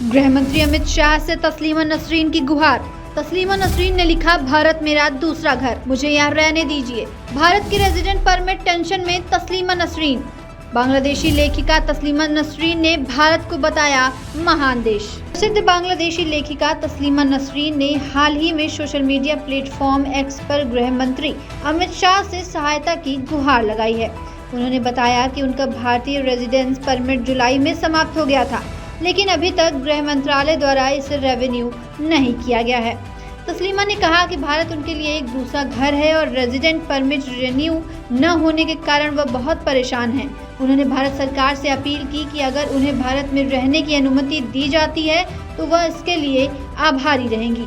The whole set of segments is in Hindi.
गृह मंत्री अमित शाह से तस्लीमा नसरीन की गुहार। तस्लीमा नसरीन ने लिखा, भारत मेरा दूसरा घर, मुझे यहाँ रहने दीजिए। भारत की रेजिडेंट परमिट टेंशन में तस्लीमा नसरीन। बांग्लादेशी लेखिका तस्लीमा नसरीन ने भारत को बताया महान देश। प्रसिद्ध बांग्लादेशी लेखिका तस्लीमा नसरीन ने हाल ही में सोशल मीडिया प्लेटफॉर्म एक्स पर गृह मंत्री अमित शाह से सहायता की गुहार लगाई है। उन्होंने बताया कि उनका भारतीय रेजिडेंस परमिट जुलाई में समाप्त हो गया था, लेकिन अभी तक गृह मंत्रालय द्वारा इसे रेवेन्यू नहीं किया गया है। तस्लीमा ने कहा कि भारत उनके लिए एक दूसरा घर है और रेजिडेंट परमिट रिन्यू न होने के कारण वह बहुत परेशान हैं। उन्होंने भारत सरकार से अपील की कि अगर उन्हें भारत में रहने की अनुमति दी जाती है तो वह इसके लिए आभारी रहेंगी।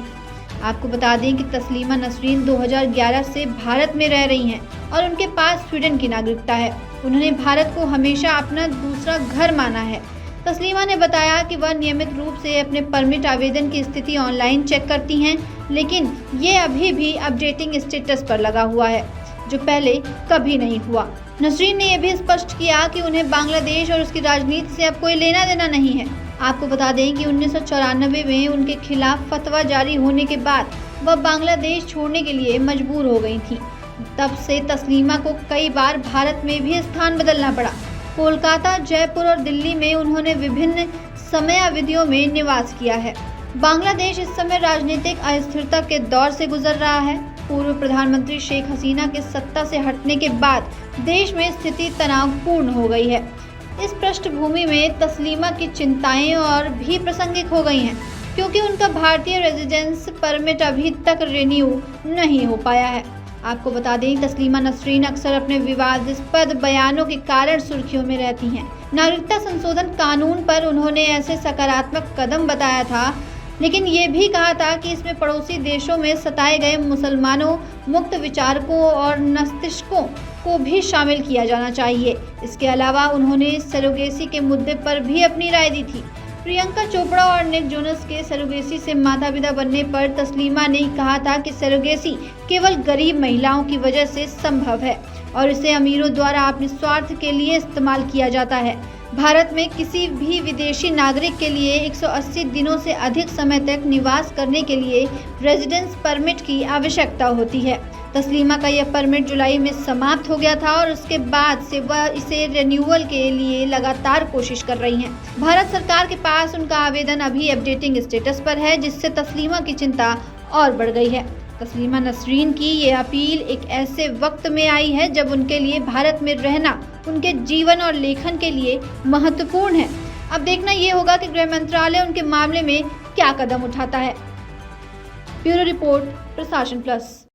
आपको बता दें कि तस्लीमा नसरीन 2011 से भारत में रह रही हैं और उनके पास स्वीडन की नागरिकता है। उन्होंने भारत को हमेशा अपना दूसरा घर माना है। तस्लीमा ने बताया कि वह नियमित रूप से अपने परमिट आवेदन की स्थिति ऑनलाइन चेक करती हैं, लेकिन ये अभी भी अपडेटिंग स्टेटस पर लगा हुआ है, जो पहले कभी नहीं हुआ। नसरीन ने यह भी स्पष्ट किया कि उन्हें बांग्लादेश और उसकी राजनीति से अब कोई लेना देना नहीं है। आपको बता दें कि 1994 में उनके खिलाफ फतवा जारी होने के बाद वह बांग्लादेश छोड़ने के लिए मजबूर हो गई थी। तब से तस्लीमा को कई बार भारत में भी स्थान बदलना पड़ा। कोलकाता, जयपुर और दिल्ली में उन्होंने विभिन्न समयावधियों में निवास किया है। बांग्लादेश इस समय राजनीतिक अस्थिरता के दौर से गुजर रहा है। पूर्व प्रधानमंत्री शेख हसीना के सत्ता से हटने के बाद देश में स्थिति तनावपूर्ण हो गई है। इस पृष्ठभूमि में तस्लीमा की चिंताएं और भी प्रासंगिक हो गई हैं, क्योंकि उनका भारतीय रेजिडेंस परमिट अभी तक रिन्यू नहीं हो पाया है। आपको बता दें, तस्लीमा नसरीन अक्सर अपने विवादास्पद बयानों के कारण सुर्खियों में रहती हैं। नागरिकता संशोधन कानून पर उन्होंने ऐसे सकारात्मक कदम बताया था, लेकिन ये भी कहा था कि इसमें पड़ोसी देशों में सताए गए मुसलमानों, मुक्त विचारकों और नास्तिकों को भी शामिल किया जाना चाहिए। इसके अलावा उन्होंने सरोगेसी के मुद्दे पर भी अपनी राय दी थी। प्रियंका चोपड़ा और निक जोनस के सरोगेसी से माता-पिता बनने पर तस्लीमा ने कहा था कि सरोगेसी केवल गरीब महिलाओं की वजह से संभव है और इसे अमीरों द्वारा अपने स्वार्थ के लिए इस्तेमाल किया जाता है। भारत में किसी भी विदेशी नागरिक के लिए 180 दिनों से अधिक समय तक निवास करने के लिए रेजिडेंस परमिट की आवश्यकता होती है। तस्लीमा का यह परमिट जुलाई में समाप्त हो गया था और उसके बाद से वह इसे रिन्यूअल के लिए लगातार कोशिश कर रही हैं। भारत सरकार के पास उनका आवेदन अभी अपडेटिंग स्टेटस पर है, जिससे तस्लीमा की चिंता और बढ़ गई है। तस्लीमा नसरीन की ये अपील एक ऐसे वक्त में आई है जब उनके लिए भारत में रहना उनके जीवन और लेखन के लिए महत्वपूर्ण है। अब देखना ये होगा कि गृह मंत्रालय उनके मामले में क्या कदम उठाता है। ब्यूरो रिपोर्ट, प्रशासन प्लस।